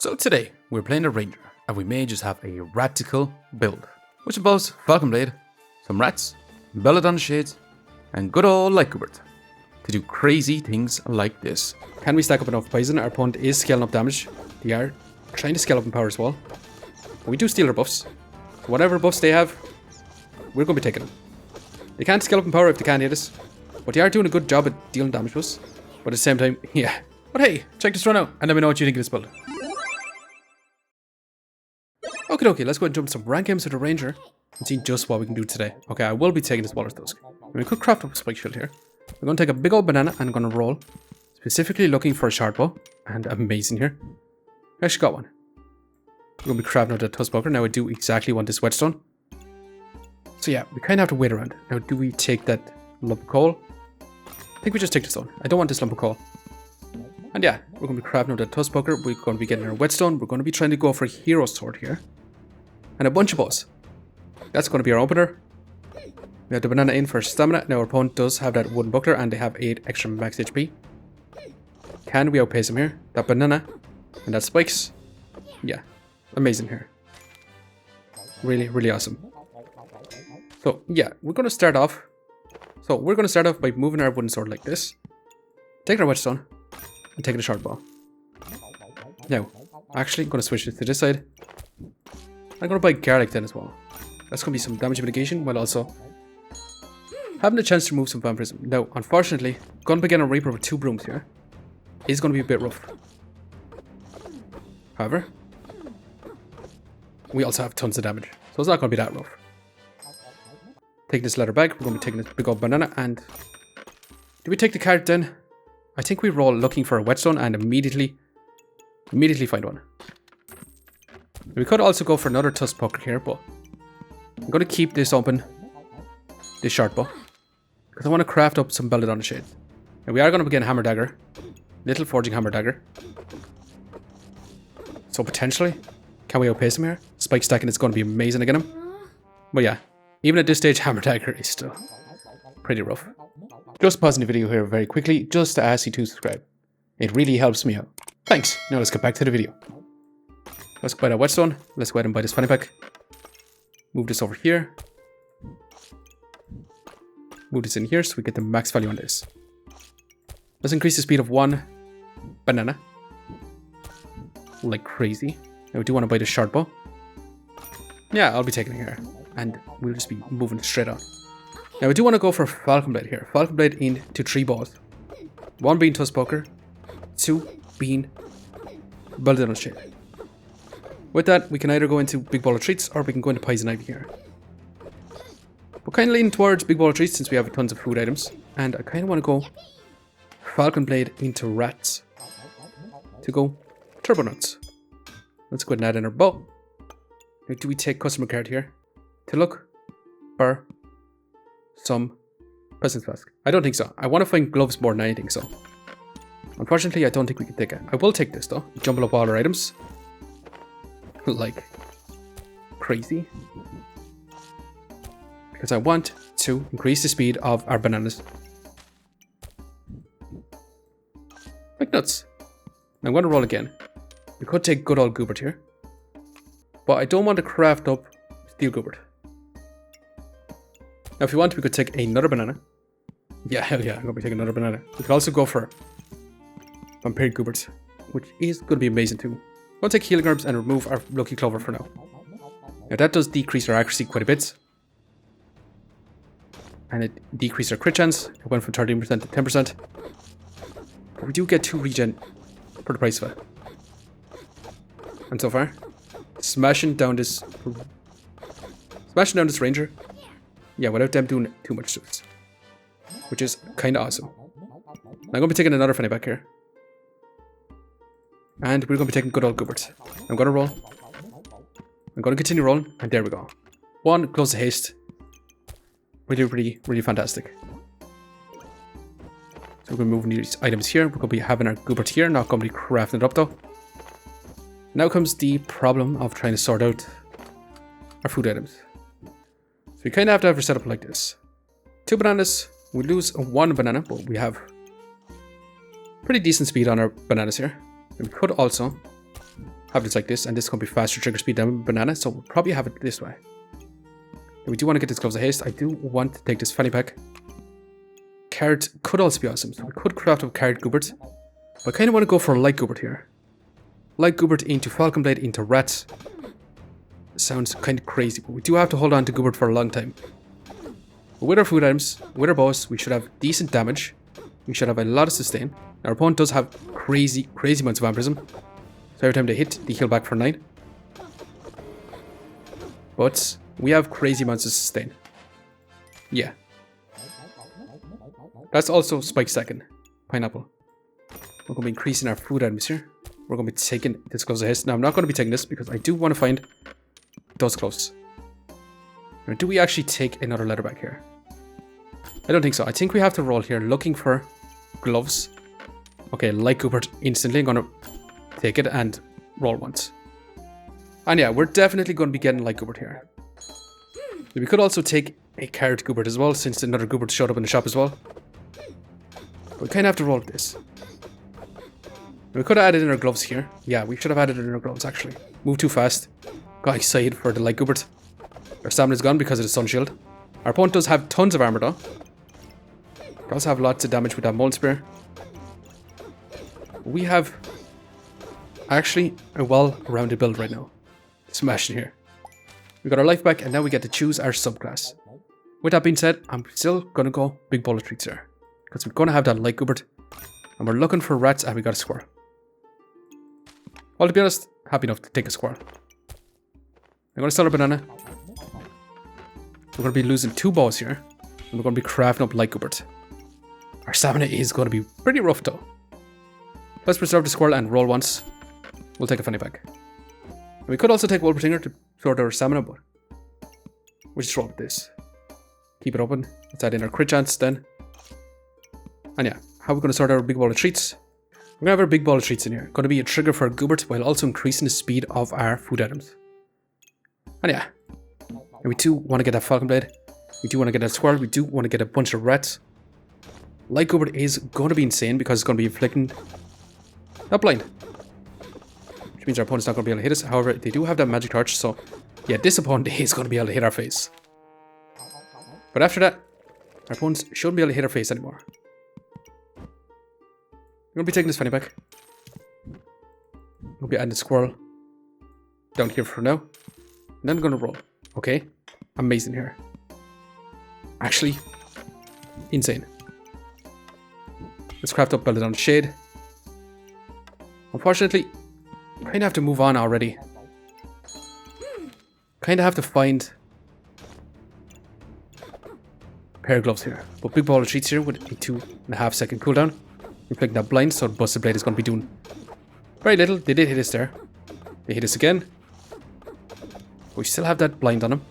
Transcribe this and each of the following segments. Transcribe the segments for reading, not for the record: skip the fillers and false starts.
So today, we're playing a ranger, and we may just have a RAT-ICAL build, which involves Falcon Blade, some rats, Belladonna's Shades, and good old Light Goobert to do crazy things like this. Can we stack up enough poison? Our opponent is scaling up damage. They are trying to scale up in power as well. But we do steal their buffs. So whatever buffs they have, we're going to be taking them. They can't scale up in power if they can't hit us, but they are doing a good job at dealing damage to us. But at the same time, yeah. But hey, check this run out, and let me know what you think of this build. Okay, let's go and jump some rank games with the ranger and see just what we can do today. Okay, I will be taking this Walrus Tusk. And we could craft up a spike shield here. We're going to take a big old banana and I'm going to roll. Specifically looking for a shard bow. And amazing here. I actually got one. We're going to be crafting out that tusk poker. Now I do exactly want this whetstone. So yeah, we kind of have to wait around. Now do we take that lump of coal? I think we just take this one. I don't want this lump of coal. And yeah, we're going to be crafting out that tusk poker. We're going to be getting our whetstone. We're going to be trying to go for a hero sword here. And a bunch of bows. That's going to be our opener. We have the banana in for stamina. Now our opponent does have that wooden buckler and they have 8 extra max HP. Can we outpace him here? That banana and that spikes. Yeah, amazing here. Really, really awesome. So yeah, we're going to start off. By moving our wooden sword like this. Taking our whetstone and taking a short bow. Now, actually, I'm going to switch it to this side. I'm going to buy garlic then as well. That's going to be some damage mitigation while also having a chance to remove some vampirism. Now, unfortunately, going to begin a Reaper with 2 brooms here is going to be a bit rough. However, we also have tons of damage, so it's not going to be that rough. Take this leather bag. We're going to be taking this big old banana and... do we take the cart then? I think we roll looking for a whetstone and immediately find one. We could also go for another tusk poker here, but I'm going to keep this open, this short bow, because I want to craft up some Belladonna's Shade. And we are going to begin hammer dagger, little forging hammer dagger. So potentially, can we outpace him here? Spike stacking is going to be amazing to get him. But yeah, even at this stage, hammer dagger is still pretty rough. Just pausing the video here very quickly, just to ask you to subscribe. It really helps me out. Thanks. Now let's get back to the video. Let's buy that whetstone. Let's go ahead and buy this fanny pack. Move this over here. Move this in here so we get the max value on this. Let's increase the speed of 1 banana. Like crazy. Now we do want to buy the short bow. Yeah, I'll be taking it here. And we'll just be moving straight on. Now we do want to go for Falcon Blade here. Falcon Blade into 3 bows. 1 being tusk poker. 2 being Belladonna's Shade. With that, we can either go into Big Ball of Treats or we can go into Poison Ivy here. We're kind of leaning towards Big Ball of Treats since we have tons of food items. And I kind of want to go Falcon Blade into Rats to go Turbo Nuts. Let's go ahead and add in our bow. Now, do we take customer card here to look for some Peasant's Flask? I don't think so. I want to find gloves more than anything, so unfortunately, I don't think we can take it. I will take this though. Jumble up all our items. Like crazy. Because I want to increase the speed of our bananas. Like nuts. Now I'm going to roll again. We could take good old Goobert here. But I don't want to craft up Steel Goobert. Now if you want, we could take another banana. Yeah, hell yeah, I'm going to be taking another banana. We could also go for Vampire Goobert, which is going to be amazing too. We'll take healing herbs and remove our lucky clover for now. Now that does decrease our accuracy quite a bit. And it decreased our crit chance. It went from 13% to 10%. But we do get 2 regen for the price of it. And so far, smashing down this ranger. Yeah, without them doing too much to us. Which is kind of awesome. I'm going to be taking another fanny back here. And we're going to be taking good old Goobert. I'm going to roll. I'm going to continue rolling. And there we go. 1 close to haste. Really fantastic. So we're going to be moving these items here. We're going to be having our Goobert here. Not going to be crafting it up though. Now comes the problem of trying to sort out our food items. So we kind of have to have our setup like this. 2 bananas. We lose 1 banana, but we have pretty decent speed on our bananas here. And we could also have this like this, and this can be faster trigger speed than banana, so we'll probably have it this way. And we do want to get this gloves of haste. I do want to take this fanny pack. Carrot could also be awesome, so we could craft up carrot goobert. But I kind of want to go for a light goobert here. Light goobert into falcon blade into rats. Sounds kind of crazy, but we do have to hold on to goobert for a long time. But with our food items, with our bows, we should have decent damage. We should have a lot of sustain. Our opponent does have crazy amounts of vampirism. So every time they hit, they heal back for 9. But we have crazy amounts of sustain. Yeah. That's also spike second. Pineapple. We're going to be increasing our food items here. We're going to be taking this gloves of haste. Now I'm not going to be taking this because I do want to find those gloves. Now, do we actually take another leather bag here? I don't think so. I think we have to roll here looking for gloves. Okay, light goobert instantly. I'm going to take it and roll once. And yeah, we're definitely going to be getting light goobert here. We could also take a carrot goobert as well, since another goobert showed up in the shop as well. But we kind of have to roll this. We could have added in our gloves here. Yeah, we should have added in our gloves actually. Move too fast. Got excited for the light goobert. Our stamina's gone because of the sun shield. Our opponent does have tons of armor though. Does have lots of damage with that molten spear. We have actually a well-rounded build right now. Smashing here. We got our life back, and now we get to choose our subclass. With that being said, I'm still gonna go big bowl of treats there, because we're gonna have that light goobert, and we're looking for rats, and we got a squirrel. Well, to be honest, happy enough to take a squirrel. I'm gonna sell our banana. We're gonna be losing 2 bows here, and we're gonna be crafting up light goobert. Our stamina is gonna be pretty rough though. Let's preserve the squirrel and roll once. We'll take a funny bag. And we could also take Wolvertinger to sort our stamina, but we'll just roll with this. Keep it open. Let's add in our crit chance then. And yeah, how are we going to sort our big ball of treats? We're going to have our big ball of treats in here. Going to be a trigger for goobert while also increasing the speed of our food items. And yeah, and we do want to get that falcon blade. We do want to get that squirrel. We do want to get a bunch of rats. Light goobert is going to be insane because it's going to be inflicting that blind. Which means our opponent's not going to be able to hit us. However, they do have that magic torch, so yeah, this opponent is going to be able to hit our face. But after that, our opponents shouldn't be able to hit our face anymore. We're going to be taking this fanny back. We'll be adding the squirrel down here for now. And then I'm going to roll. Okay, amazing here. Actually, insane. Let's craft up Belladonna's Shade. Unfortunately, kind of have to move on already. Kind of have to find a pair of gloves here. But big ball of treats here with a 2.5 second cooldown. Inflicting that blind, so the busted blade is going to be doing very little. They did hit us there. They hit us again. We still have that blind on them.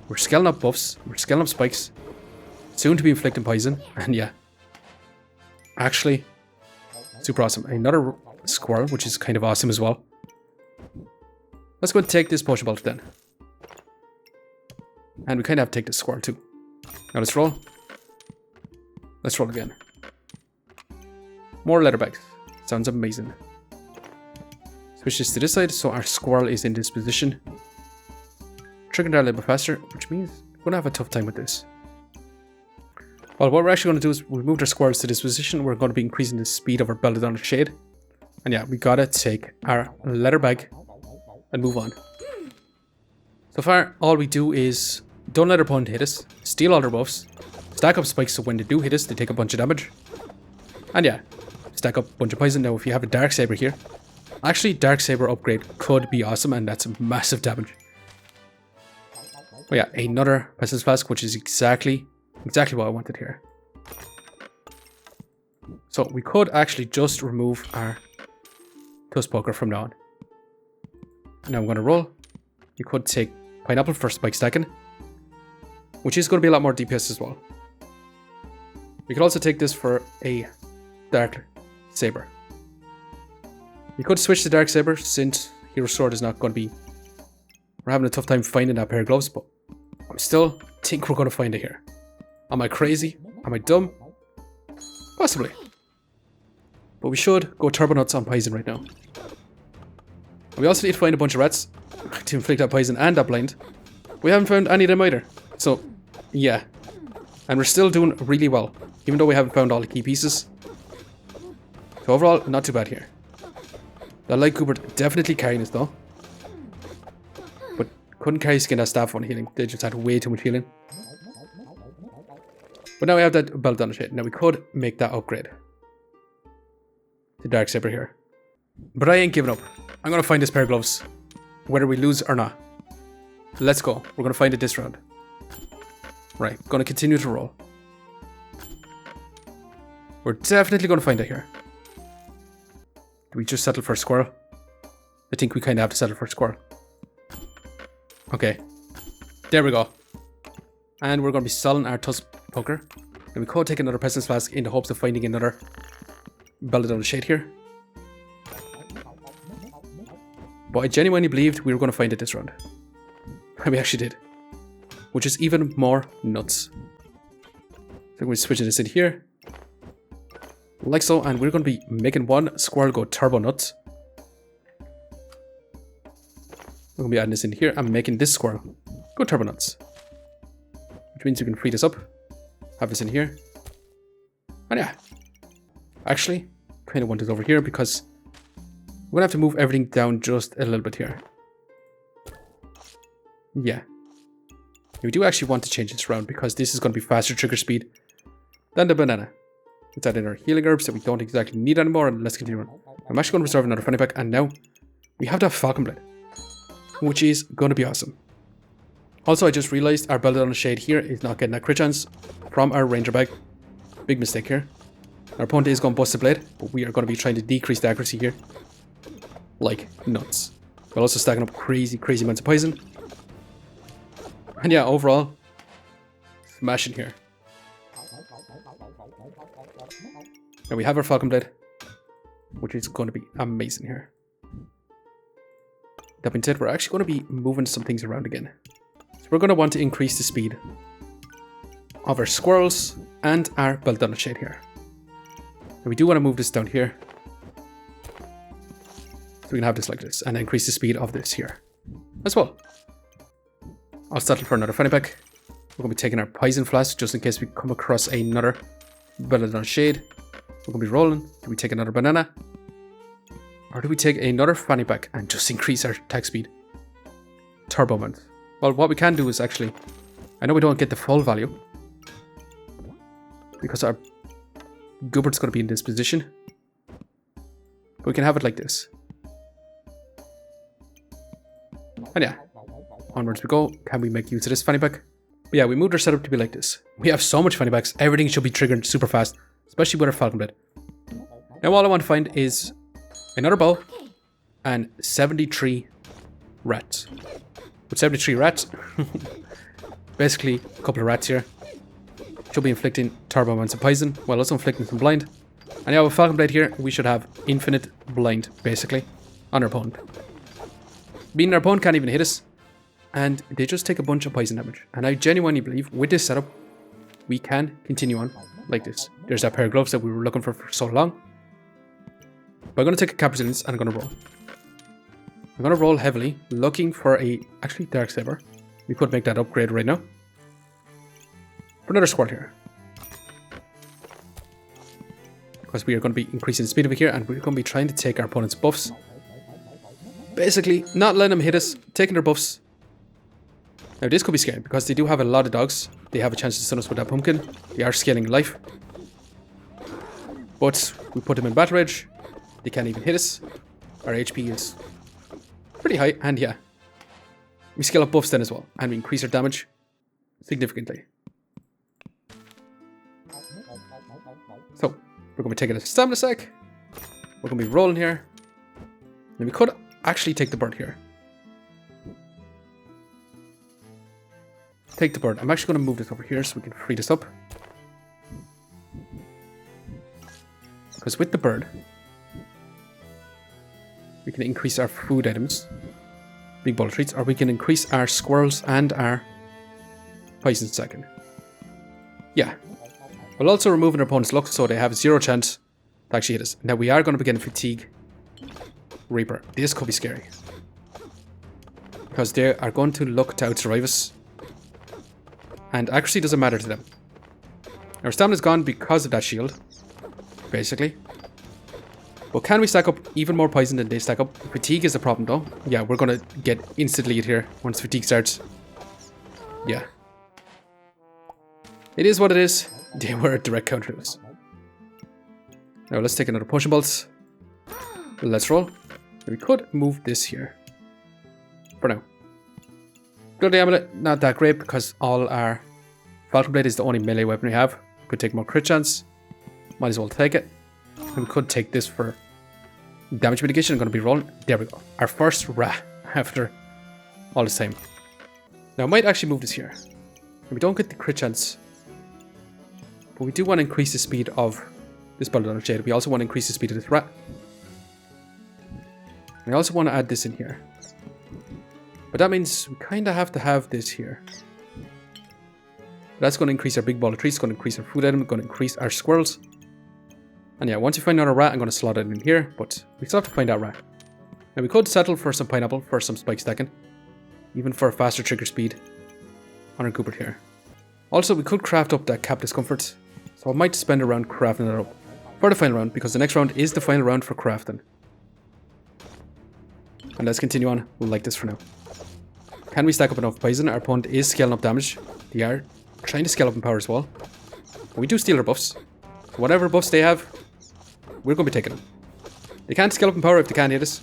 We're scaling up buffs. We're scaling up spikes. Soon to be inflicting poison. And yeah. Actually, super awesome. Another squirrel, which is kind of awesome as well. Let's go and take this potion bolt then. And we kind of have to take this squirrel too. Now let's roll. Let's roll again. More leather bags. Sounds amazing. Switch this to this side so our squirrel is in this position. Triggering that a little bit faster, which means we're going to have a tough time with this. Well, what we're actually going to do is we moved our squirrels to this position. We're going to be increasing the speed of our Belladonna's Shade. And yeah, we gotta take our leather bag and move on. So far, all we do is don't let our opponent hit us, steal all their buffs, stack up spikes so when they do hit us, they take a bunch of damage. And yeah, stack up a bunch of poison. Now, if you have a Dark Saber here, actually, Dark Saber upgrade could be awesome, and that's massive damage. Oh yeah, another Pestilence Flask, which is exactly what I wanted here. So we could actually just remove our Tusk Poker from now on. Now I'm going to roll. You could take Pineapple for spike stacking, which is going to be a lot more DPS as well. We could also take this for a Dark Saber. You could switch to Dark Saber since Hero Sword is not going to be... We're having a tough time finding that pair of gloves, but I still think we're going to find it here. Am I crazy? Am I dumb? Possibly. But we should go turbo nuts on poison right now. We also need to find a bunch of rats to inflict that poison and that blind. We haven't found any of them either. So, yeah. And we're still doing really well, even though we haven't found all the key pieces. So overall, not too bad here. The Light Goobert definitely carrying us though. But couldn't carry skin that staff on healing. They just had way too much healing. But now we have that Belladonna's Shade. Now we could make that upgrade to Dark Saber here. But I ain't giving up. I'm going to find this pair of gloves, whether we lose or not. Let's go. We're going to find it this round. Right, going to continue to roll. We're definitely going to find it here. Do we just settle for a squirrel? I think we kind of have to settle for a squirrel. Okay. There we go. And we're going to be selling our tusk poker. And we could take another Presence Flask in the hopes of finding another Belladonna's Shade here. But I genuinely believed we were going to find it this round. And we actually did. Which is even more nuts. So we're switching this in here. Like so, and we're going to be making one squirrel go turbo nuts. We're going to be adding this in here and making this squirrel go turbo nuts. Which means we can free this up. Have this in here. And yeah. Actually, kind of want this over here because we're going to have to move everything down just a little bit here. Yeah. We do actually want to change this around because this is going to be faster trigger speed than the banana. Let's add in our healing herbs that we don't exactly need anymore, and let's continue on. I'm actually going to reserve another fanny pack, and now we have that Falcon Blade, which is going to be awesome. Also, I just realized our Belladonna's Shade here is not getting that crit chance from our Ranger bag. Big mistake here. Our opponent is going to bust the blade, but we are going to be trying to decrease the accuracy here. Like nuts. We're also stacking up crazy amounts of poison. And yeah, overall, smashing here. Now we have our Falcon Blade, which is going to be amazing here. That being said, we're actually going to be moving some things around again. So we're going to want to increase the speed of our squirrels and our Belladonna's Shade here. And we do want to move this down here. So we can have this like this and increase the speed of this here as well. I'll settle for another fanny pack. We're going to be taking our Poison Flask just in case we come across another Belladonna's Shade. We're going to be rolling. Do we take another banana? Or do we take another fanny pack and just increase our attack speed? Turbo amount. Well, what we can do is actually... I know we don't get the full value. Because our Goobert's going to be in this position. But we can have it like this. And yeah. Onwards we go. Can we make use of this fanny pack? But yeah, we moved our setup to be like this. We have so much fanny packs. Everything should be triggered super fast. Especially with our Falcon Blade. Now all I want to find is another bow and 73 rats. With 73 rats, basically a couple of rats here. Should be inflicting turbo amounts of poison while also inflicting some blind. And yeah, with Falcon Blade here, we should have infinite blind, basically, on our opponent. Meaning our opponent can't even hit us. And they just take a bunch of poison damage. And I genuinely believe with this setup, we can continue on like this. There's that pair of gloves that we were looking for so long. But I'm going to take a Cap Resilience and I'm going to roll. I'm going to roll heavily, looking for a, actually, Dark Saber. We could make that upgrade right now. For another squirrel here. Because we are going to be increasing the speed of it here and we're going to be trying to take our opponent's buffs. Basically, not letting them hit us, taking their buffs. Now this could be scary because they do have a lot of dogs. They have a chance to stun us with that pumpkin. They are scaling life. But we put them in battle rage. They can't even hit us. Our HP is pretty high. And yeah, we scale up buffs then as well. And we increase our damage significantly. So we're going to be taking a stamina sec. We're going to be rolling here. And we could actually take the bird here. Take the bird. I'm actually going to move this over here so we can free this up. Because with the bird, we can increase our food items, big bowl of treats, or we can increase our squirrels and our poison second. Yeah. We'll also remove our opponent's luck so they have 0 chance to actually hit us. Now we are going to be getting fatigue Reaper. This could be scary. Because they are going to look to outsurvive us. And accuracy doesn't matter to them. Our stamina's gone because of that shield. Basically. But can we stack up even more poison than they stack up? Fatigue is a problem though. Yeah, we're going to get instant lead here once fatigue starts. Yeah. It is what it is. They were a direct counter to us. Now let's take another potion bolts. Let's roll. We could move this here. For now. Bloody Amulet, not that great because all our Falcon Blade is the only melee weapon we have. Could take more crit chance. Might as well take it. And we could take this for damage mitigation. I'm going to be rolling. There we go. Our first rat after all this time. Now I might actually move this here. We don't get the crit chance. But we do want to increase the speed of this Belladonna's Shade. We also want to increase the speed of this rat. I also want to add this in here. But that means we kind of have to have this here. That's going to increase our big ball of trees. It's going to increase our food item. It's going to increase our squirrels. And yeah, once you find another rat, I'm going to slot it in here. But we still have to find out rat. Now we could settle for some pineapple, for some spike stacking. Even for a faster trigger speed on our Goobert here. Also, we could craft up that cap discomfort. So I might spend a round crafting that up for the final round. Because the next round is the final round for crafting. And let's continue on. We'll like this for now. Can we stack up enough poison? Our opponent is scaling up damage. They are trying to scale up in power as well. But we do steal their buffs. So whatever buffs they have, we're going to be taking them. They can't scale up in power if they can't hit us.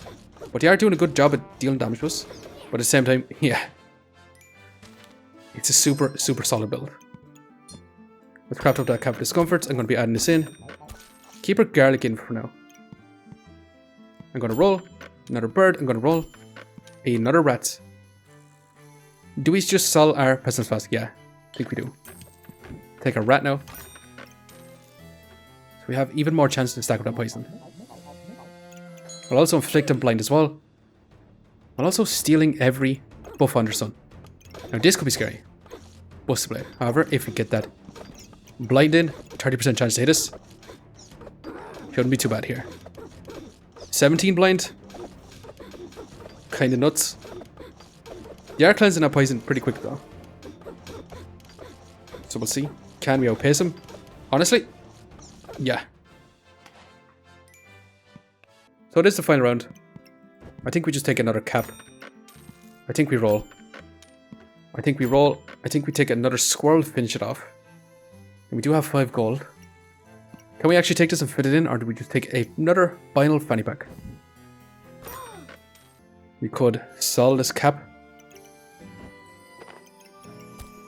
But they are doing a good job at dealing damage to us. But at the same time, yeah. It's a super, super solid build. Let's craft up that cap discomfort. I'm going to be adding this in. Keep our garlic in for now. I'm going to roll another bird. I'm going to roll another rat. Do we just sell our Pestilence Flask? Yeah, I think we do. Take a rat now. So we have even more chance to stack up that poison. We'll also inflict and blind as well. While also stealing every buff under sun. Now this could be scary. Busted Blade. However, if we get that blind in, 30% chance to hit us. Shouldn't be too bad here. 17 blind. Kinda nuts. They are cleansing that poison pretty quick though. So we'll see. Can we outpace him? Honestly, yeah. So it is the final round. I think we just take another cap. I think we roll. I think we roll. I think we take another squirrel to finish it off. And we do have 5 gold. Can we actually take this and fit it in, or do we just take another final fanny pack? We could sell this cap.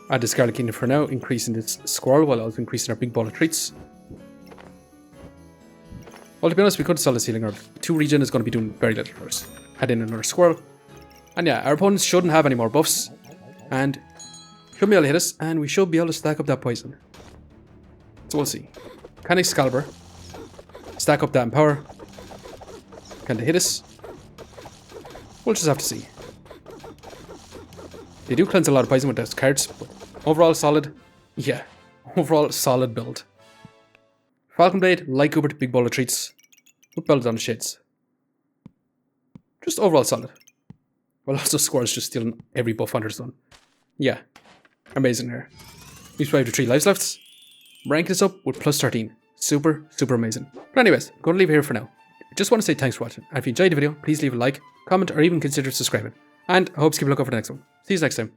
Add the Scarlet Kingdom for now, increasing this squirrel while also increasing our big ball of treats. Well, to be honest, we could sell this healing herb. 2 regen is going to be doing very little for us. Add in another squirrel. And yeah, our opponents shouldn't have any more buffs. And should be able to hit us, and we should be able to stack up that poison. So we'll see. Can Excalibur stack up that in power? Can they hit us? We'll just have to see. They do cleanse a lot of poison with those cards, but overall solid. Yeah, overall solid build. Falcon Blade, Light Goobert, big ball of treats. With Belladonna's Shades. Just overall solid. Well, also Squirrels just stealing every buff under sun. Yeah, amazing here. We survived with 3 lives left. Rank this up with plus 13. Super, super amazing. But anyways, I'm going to leave it here for now. I just want to say thanks for watching. And if you enjoyed the video, please leave a like, comment, or even consider subscribing. And I hope to keep a look out for the next one. See you next time.